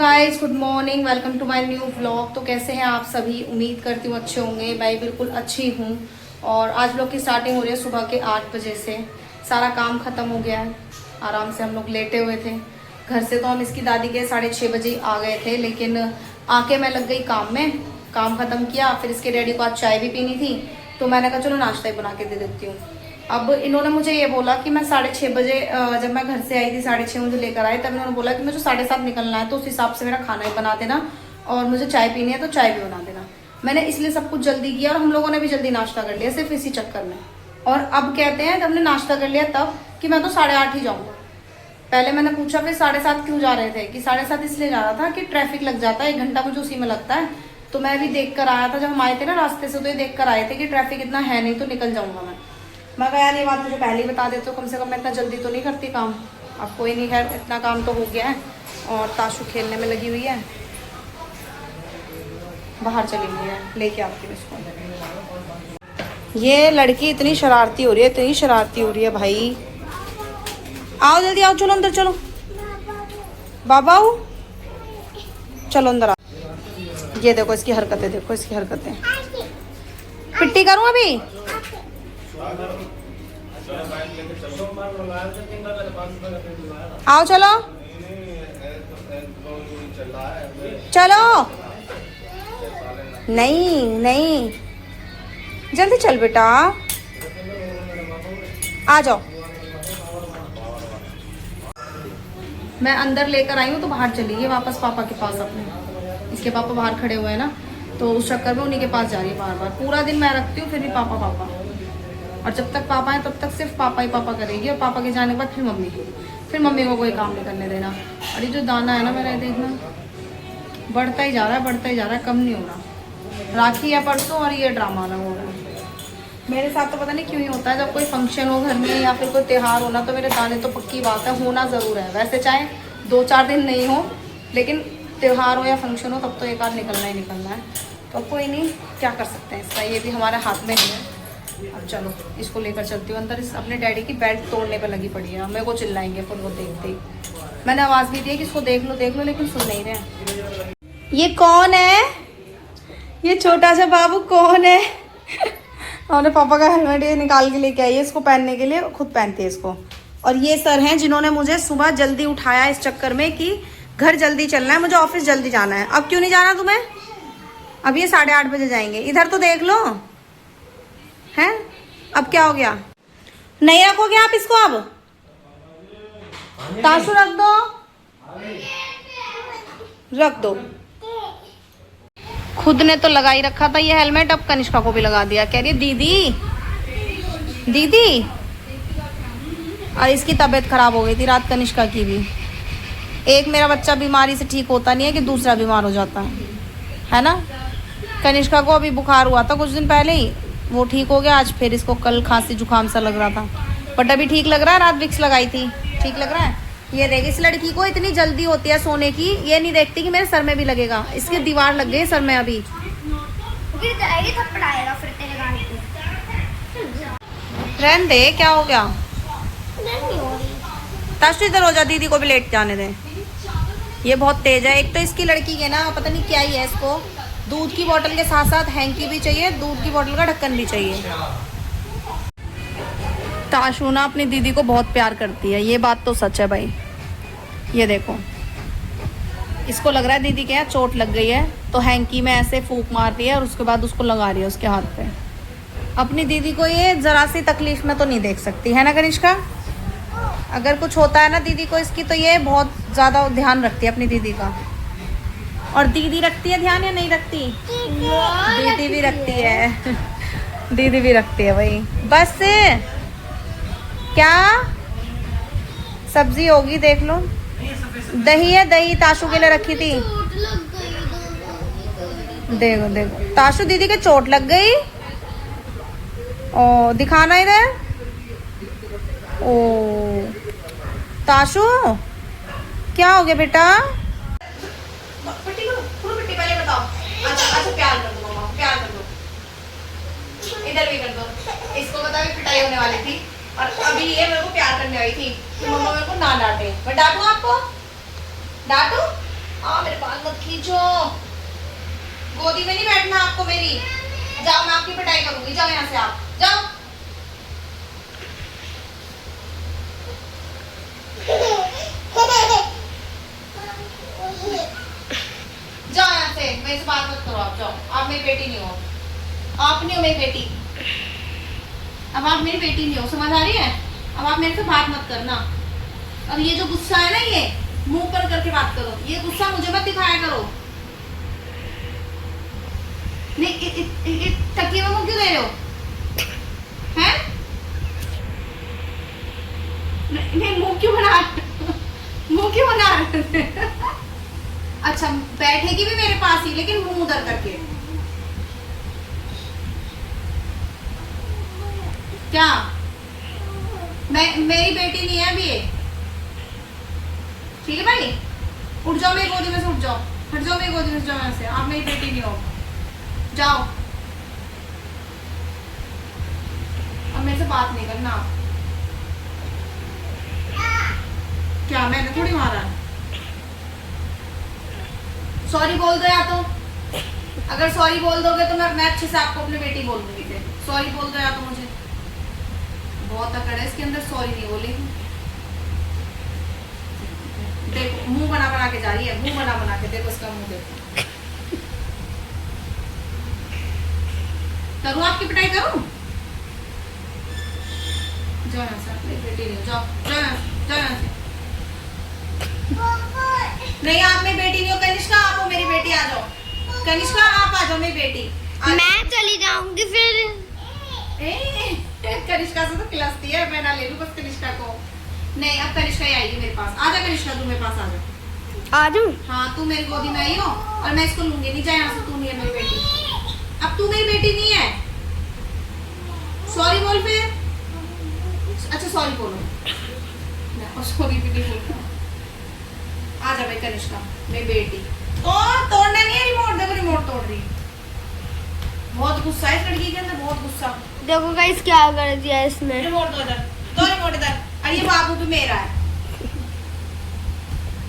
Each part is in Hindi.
Guys, good morning, welcome to my new vlog. तो कैसे हैं आप सभी? उम्मीद करती हूँ अच्छे होंगे। मैं बिल्कुल अच्छी हूँ। और आज व्लॉग की स्टार्टिंग हो रही है सुबह के 8 बजे से। सारा काम ख़त्म हो गया है। आराम से हम लोग लेटे हुए थे। घर से तो हम इसकी दादी के 6:30 बजे आ गए थे, लेकिन आके मैं लग गई काम में। काम ख़त्म किया, फिर इसके डैडी को आज चाय भी पीनी थी, तो मैंने कहा चलो नाश्ता ही बना के दे देती हूँ। अब इन्होंने मुझे ये बोला कि मैं 6:30 बजे, जब मैं घर से आई थी 6:30 मुझे लेकर आए, तब इन्होंने बोला कि मुझे 7:30 निकलना है, तो उस हिसाब से मेरा खाना ही बना देना और मुझे चाय पीनी है तो चाय भी बना देना। मैंने इसलिए सब कुछ जल्दी किया और हम लोगों ने भी जल्दी नाश्ता कर लिया, सिर्फ इसी चक्कर में। और अब कहते हैं जब हमने नाश्ता कर लिया तब कि मैं तो 8:30 ही जाऊँगा। पहले मैंने पूछा फिर 7:30 क्यों जा रहे थे, कि 7:30 इसलिए जा रहा था कि ट्रैफिक लग जाता है, 1 घंटा मुझे उसी में लगता है। तो मैं भी देख कर आया था, जब हम आए थे ना रास्ते से, तो ये देख कर आए थे कि ट्रैफिक इतना है नहीं, तो निकल जाऊंगा मैं कहा यार ये बात मुझे पहले ही बता देते हो, कम से कम मैं इतना जल्दी तो नहीं करती काम। अब कोई नहीं, खैर इतना काम तो हो गया है। और ताशु खेलने में लगी हुई है, बाहर चली गई है, लेके आती हूँ इसको। ये लड़की इतनी शरारती हो रही है, इतनी शरारती हो रही है भाई। आओ जल्दी आओ, चलो अंदर चलो। बाबा आओ, चलो अंदर आओ। ये देखो इसकी हरकतें, देखो इसकी हरकतें। पिट्टी करूँ अभी? आओ चलो चलो। नहीं नहीं, जल्दी चल बेटा, आ जाओ। मैं अंदर लेकर आई हूँ तो बाहर चली गई वापस पापा के पास अपने। इसके पापा बाहर खड़े हुए हैं ना, तो उस चक्कर में उन्हीं के पास जा रही है बार बार। पूरा दिन मैं रखती हूँ, फिर भी पापा पापा। और जब तक पापा है तब तक सिर्फ पापा ही पापा करेगी, और पापा के जाने के बाद फिर मम्मी को कोई काम नहीं करने देना। और ये जो दाना है ना मेरा, देखना बढ़ता ही जा रहा है, बढ़ता ही जा रहा है, कम नहीं हो रहा। राखी है परसों और ये ड्रामा अलग हो रहा है मेरे साथ। तो पता नहीं क्यों ही होता है, जब कोई फंक्शन हो घर में या फिर कोई त्यौहार होना, तो मेरे दाने तो पक्की बात है होना ज़रूर है। वैसे चाहे 2-4 दिन नहीं हो, लेकिन त्यौहार हो या फंक्शन हो तब तो एक आध निकलना ही निकलना है। तो कोई नहीं, क्या कर सकते हैं इसका, ये भी हमारे हाथ में नहीं है। अब चलो इसको लेकर चलती हूँ अंदर। इस अपने डैडी की बेल्ट तोड़ने पर लगी पड़ी है, मेरे को चिल्लाएंगे फिर वो देखते ही। मैंने आवाज़ भी दी है कि इसको देख लो, लेकिन सुन नहीं रहे। ये कौन है? ये छोटा सा बाबू कौन है? हमने पापा का हेलमेट ये निकाल के लेके आई है इसको पहनने के लिए, खुद पहनती है इसको। और ये सर हैं जिन्होंने मुझे सुबह जल्दी उठाया इस चक्कर में कि घर जल्दी चलना है, मुझे ऑफिस जल्दी जाना है। अब क्यों नहीं जाना तुम्हें? अब ये 8:30 बजे जाएंगे। इधर तो देख लो हैं, अब क्या हो गया? नहीं रखोगे आप इसको? अब ताशु रख दो। खुद ने तो लगा ही रखा था ये हेलमेट, अब कनिष्का को भी लगा दिया। कह रही है दीदी दीदी। और इसकी तबीयत खराब हो गई थी रात, कनिष्का की भी। एक मेरा बच्चा बीमारी से ठीक होता नहीं है कि दूसरा बीमार हो जाता है ना। कनिष्का को अभी बुखार हुआ था कुछ दिन पहले ही, वो ठीक हो गया। आज फिर इसको कल खांसी जुकाम सा लग रहा था, बट अभी ठीक लग रहा है। रात विक्स लगाई थी, ठीक लग रहा है। ये देख, इस लड़की को इतनी जल्दी होती है सोने की, ये नहीं देखती कि मेरे सर में भी लगेगा। इसकी दीवार लग गई सर में, अभी गिर जाएगी, थप्पड़ आएगा फिर तेरे गाने पे। रहने दे, क्या हो गया? नहीं हो रही। ताशु इधर हो जा, दीदी को भी लेट जाने दे। ये बहुत तेज है। एक तो इसकी लड़की के ना पता नहीं क्या ही है, इसको दूध की बोतल के साथ साथ हैंकी भी चाहिए, दूध की बोतल का ढक्कन भी चाहिए। ताशु ना अपनी दीदी को बहुत प्यार करती है, ये बात तो सच है भाई। ये देखो, इसको लग रहा है दीदी के यहाँ चोट लग गई है, तो हैंकी में ऐसे फूंक मार रही है और उसके बाद उसको लगा रही है उसके हाथ पे। अपनी दीदी को ये जरा सी तकलीफ में तो नहीं देख सकती है ना कनिष्का। अगर कुछ होता है ना दीदी को इसकी, तो ये बहुत ज़्यादा ध्यान रखती है अपनी दीदी का। और दीदी रखती है ध्यान या नहीं रखती? दीदी भी रखती है। दीदी भी रखती है भाई। बस क्या सब्जी होगी देख लो। दही है, दही ताशु के लिए रखी थी। देखो देखो, ताशु दीदी के चोट लग गई। ओ दिखाना इधर। ओ ताशु क्या हो गया बेटा? पिट्टी पहले बताओ। अच्छा प्यार कर दो मम्मा, प्यार कर दो। इधर भी कर दो। इसको बताओ पिटाई होने वाली थी और अभी ये मेरे को प्यार करने आई थी कि मम्मा मेरे को ना डांटे। मैं डांटू आपको? डांटू? मेरे बाल मत खींचो, गोदी में नहीं बैठना आपको मेरी। जाओ, मैं आपकी पिटाई करूंगी, जाओ यहाँ से, आप जाओ। जाओ यहाँ से, मेरे से बात मत करो, आप जाओ। आप मेरी बेटी नहीं हो, आप नहीं हो मेरी बेटी। अब आप मेरी बेटी नहीं हो, समझ आ रही है? अब आप मेरे से बात मत करना। अब ये जो गुस्सा है ना, ये मुंह पर करके बात करो, ये गुस्सा मुझे मत दिखाया करो। नहीं, तकिए में मुंह क्यों दे रहे हो? हैं? नहीं, मुंह क्यों बना मुंह क्यों बना रहे? अच्छा, बैठेगी भी मेरे पास ही, लेकिन मुंह उधर करके। क्या? मेरी बेटी नहीं है अभी ये, ठीक है भाई? उठ जाओ मेरी गोदी में से, उठ जाओ, हट जाओ मेरी गोदी में से, जाओ यहाँ से। आप मेरी बेटी नहीं हो, जाओ। अब मेरे से बात नहीं करना आप। क्या मैंने थोड़ी मारा है? सॉरी बोल दो, या तो अगर सॉरी बोल दोगे तो मैं अच्छे से आपको अपनी बेटी बोल दूंगी। फिर सॉरी बोल दो, या तो मुझे बहुत अकड़ है इसके अंदर, सॉरी नहीं बोलेगी। देखो, मुंह बना बना के जा रही है, मुंह बना बना के, देखो इसका मुंह देखो। करूँ आपकी पिटाई करूँ? जाओ यहाँ से, अपनी बेटी नहीं हो, जाओ जाओ यहाँ से, जाओ यहाँ से। नहीं, आप मेरी बेटी नहीं हो। कनिष्का, आप हो मेरी बेटी, आ जाओ। कनिष्का, आप आ जाओ मेरी बेटी। मैं चली जाऊंगी फिर। कनिष्का से तो खिलाती है, मैं ना ले लूं बस कनिष्का को। नहीं, अब कनिष्का ही आएगी मेरे पास। आजा कनिष्का, तू मेरे पास आ जा। आ जाऊं? हाँ, तू मेरी गोदी में आई हो और मैं इसको लूंगी नहीं। जा यहाँ से, तू नहीं है मेरी बेटी। अब तू मेरी बेटी नहीं है। सॉरी बोल फिर। अच्छा, सॉरी बोलो। और सॉरी भी नहीं बोलता। आ जा भाई कनिष्का, मेरी बेटी। तोड़ना नहीं है रिमोट, देखो रिमोट तोड़ रही। बहुत गुस्सा है इस लड़की के अंदर, बहुत गुस्सा। देखो गाइस क्या कर दिया इसने। रिमोट दो इधर, दो रिमोट इधर। और ये बाबू भी मेरा है।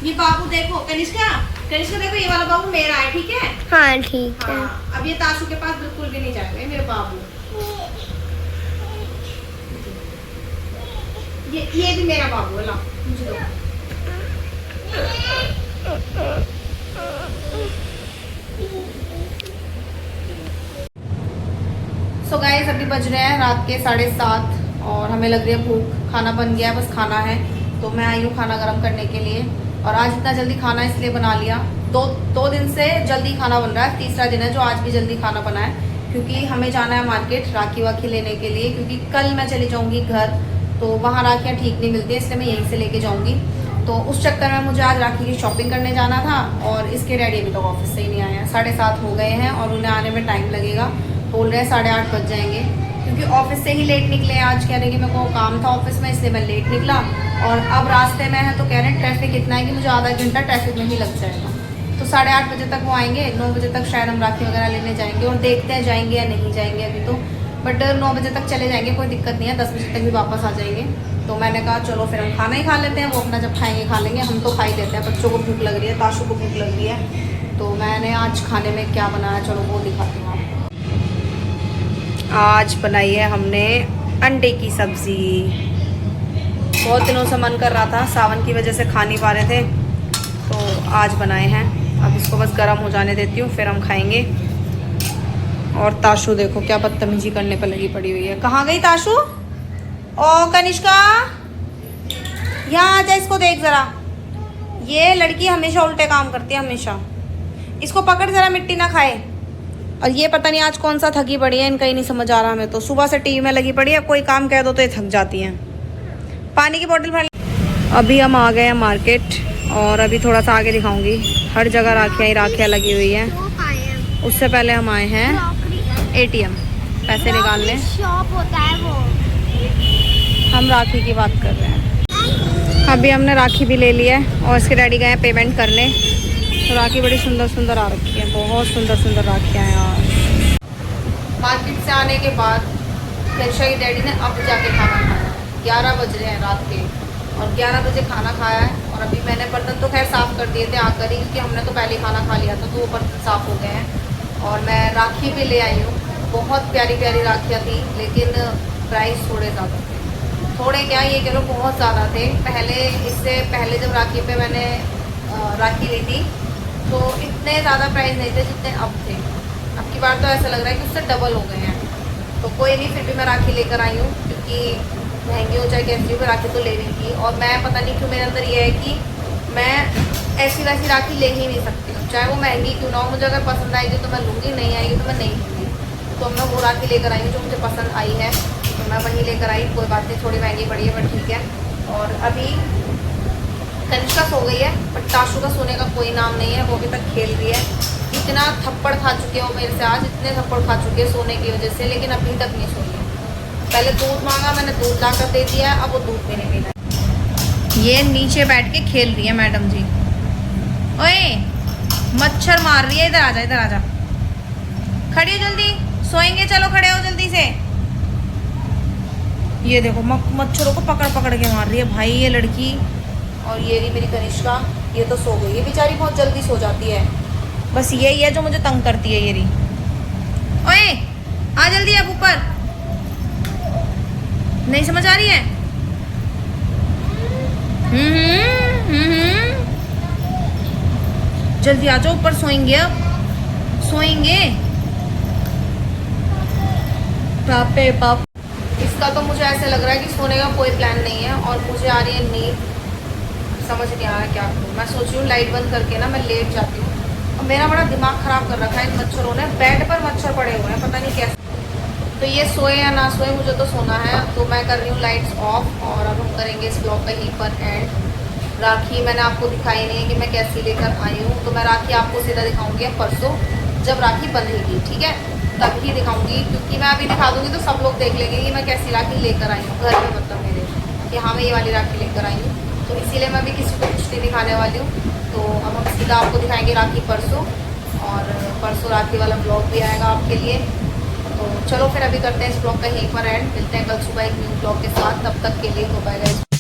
ये बाबू देखो, कनिष्का कनिष्का देखो, ये वाला बाबू मेरा है, ठीक है? हाँ ठीक है। हाँ, अब ये ताशु के पास बिल्कुल भी नहीं जाएगा, ये मेरे बाबू। ये भी मेरा बाबू है, ला मुझे दो। सो गाइस, अभी बज रहे हैं रात के 7:30 और हमें लग रही है भूख। खाना बन गया है, बस खाना है। तो मैं आई हूँ खाना गर्म करने के लिए। और आज इतना जल्दी खाना इसलिए बना लिया, दो दिन से जल्दी खाना बन रहा है। तीसरा दिन है जो आज भी जल्दी खाना बना है, क्योंकि हमें जाना है मार्केट राखी वाखी लेने के लिए। क्योंकि कल मैं चली जाऊँगी घर, तो वहाँ राखियाँ ठीक नहीं मिलती है, इसलिए मैं यहीं से लेके जाऊँगी। तो उस चक्कर में मुझे आज राखी की शॉपिंग करने जाना था। और इसके डैडी अभी तक ऑफिस से ही नहीं आए हैं, 7:30 हो गए हैं और उन्हें आने में टाइम लगेगा। बोल रहे हैं 8:30 बज जाएंगे, क्योंकि ऑफिस से ही लेट निकले। आज कह रहे कि मेरे को काम था ऑफिस में, इसलिए मैं लेट निकला। और अब रास्ते में है तो कह रहे हैं ट्रैफिक इतना है कि मुझे आधा घंटा ट्रैफिक में ही लग जाएगा। तो 8:30 बजे तक वो आएंगे, 9 बजे तक शायद हम राखी वगैरह लेने जाएंगे। और देखते हैं जाएंगे या नहीं जाएंगे अभी तो, बट 9 बजे तक चले जाएंगे, कोई दिक्कत नहीं है। 10 बजे तक भी वापस आ जाएंगे। तो मैंने कहा चलो फिर हम खाना ही खा लेते हैं, वो अपना जब खाएंगे खा लेंगे, हम तो खा ही लेते हैं। बच्चों को भूख लग रही है, ताशु को भूख लग रही है। तो मैंने आज खाने में क्या बनाया, चलो वो दिखाती हूँ आपको। आज बनाई है हमने अंडे की सब्ज़ी। बहुत दिनों से मन कर रहा था, सावन की वजह से खा नहीं पा रहे थे, तो आज बनाए हैं। अब इसको बस गर्म हो जाने देती हूँ, फिर हम खाएंगे। और ताशु देखो क्या बदतमीजी करने पर लगी पड़ी हुई है। कहाँ गई ताशु? ओ कनिष्का, यहाँ आ जा, इसको देख ज़रा। ये लड़की हमेशा उल्टे काम करती है, हमेशा। इसको पकड़ ज़रा, मिट्टी ना खाए। और ये पता नहीं आज कौन सा थकी पड़ी है, इनका ही नहीं समझ आ रहा हमें। तो सुबह से टीवी में लगी पड़ी है, कोई काम कह दो तो ये थक जाती हैं। पानी की बोतल भर। अभी हम आ गए हैं मार्केट और अभी थोड़ा सा आगे दिखाऊंगी। हर जगह राखियाँ ही राखियाँ लगी हुई हैं। उससे पहले हम आए हैं ATM पैसे निकालने। शॉप होता है वो। हम राखी की बात कर रहे हैं। अभी हमने राखी भी ले ली है और इसके डैडी गए हैं पेमेंट करने। तो राखी बड़ी सुंदर सुंदर आ रखी है, बहुत सुंदर सुंदर राखियाँ हैं यार। मार्केट से आने के बाद कनिष्का के डैडी ने अब जाके खाना खाया। 11 बज रहे हैं रात के, और 11 बजे खाना खाया है और और अभी मैंने बर्तन तो खैर साफ़ कर दिए थे आकर ही, क्योंकि हमने तो पहले खाना खा लिया था तो वो बर्तन साफ़ हो गए हैं। और मैं राखी भी ले आई हूँ, बहुत प्यारी प्यारी राखियाँ थी, लेकिन प्राइस थोड़े ज़्यादा थे। थोड़े क्या, ये कह लो बहुत ज़्यादा थे। पहले, इससे पहले जब राखी पे मैंने राखी ली थी तो इतने ज़्यादा प्राइस नहीं थे जितने अब थे। अब की बार तो ऐसा लग रहा है कि उससे डबल हो गए हैं। तो कोई नहीं, फिर भी मैं राखी लेकर आई हूँ, क्योंकि महंगी हो चाहे कैसी हो, राखी तो लेनी थी। और मैं पता नहीं क्यों मेरे अंदर ये है कि मैं ऐसी वैसी राखी ले ही नहीं सकती हूँ, चाहे वो महंगी क्यों ना हो। मुझे अगर पसंद आएगी तो मैं लूँगी, नहीं आएगी तो मैं नहीं लूँगी। तो मैं वो राखी लेकर आई हूँ जो मुझे पसंद आई है, तो मैं वही लेकर आई। कोई बात नहीं, थोड़ी महंगी पड़ी है पर ठीक है। और अभी कनिष्का सो गई है, बट ताशु का सोने का कोई नाम नहीं है, वो अभी तक खेल रही है। इतना थप्पड़ खा चुके हैं वो मेरे से आज, इतने थप्पड़ खा चुके हैं सोने की वजह से, लेकिन अभी तक नहीं सोई है। पहले दूध मांगा, मैंने दूध ला कर दे दिया, अब वो दूध भी नहीं पीना। ये नीचे बैठ के खेल रही है मैडम जी। ओए मच्छर मार रही है, इधर आजा, इधर आजा, खड़ी हो जल्दी, सोएंगे, चलो खड़े हो जल्दी से। ये देखो मच्छरों को पकड़ पकड़ के मार रही है भाई ये लड़की। और ये रही मेरी कनिष्का, ये तो सो गई है बेचारी, बहुत जल्दी सो जाती है। बस यही है जो मुझे तंग करती है ये रही। ओए आ जल्दी, अब ऊपर, नहीं समझ आ रही है? जल्दी आ जाओ ऊपर, सोएंगे, अब सोएंगे। पापे पाप। इसका तो मुझे ऐसे लग रहा है कि सोने का कोई प्लान नहीं है, और मुझे आ रही है नींद, समझ नहीं आ रहा क्या करूँ। मैं सोच रही हूँ लाइट बंद करके ना मैं लेट जाती हूँ। और मेरा बड़ा दिमाग ख़राब कर रखा है इन मच्छरों ने, बेड पर मच्छर पड़े हुए हैं, पता नहीं कैसे। तो ये सोए या ना सोए, मुझे तो सोना है। तो मैं कर रही हूँ लाइट्स ऑफ, और अब हम करेंगे इस ब्लॉग का यहीं पर एंड। राखी मैंने आपको दिखाई नहीं कि मैं कैसी लेकर आई हूँ, तो मैं राखी आपको सीधा दिखाऊंगी अब परसों, जब राखी बंधेगी, ठीक है, तभी दिखाऊंगी। क्योंकि मैं अभी दिखा दूंगी तो सब लोग देख लेंगे कि मैं कैसी राखी लेकर आई हूँ घर में, मतलब मेरे कि हाँ मैं ये वाली राखी लेकर आई हूँ। तो इसीलिए मैं भी किसी को कुछ नहीं दिखाने वाली हूँ। तो अब हम सीधा आपको दिखाएंगे राखी परसों, और परसों राखी वाला ब्लॉग भी आएगा आपके लिए। तो चलो फिर अभी करते हैं इस ब्लॉग का यहीं पर एंड, मिलते हैं कल सुबह एक न्यू ब्लॉग के साथ। तब तक के लिए तो बाय गाइस।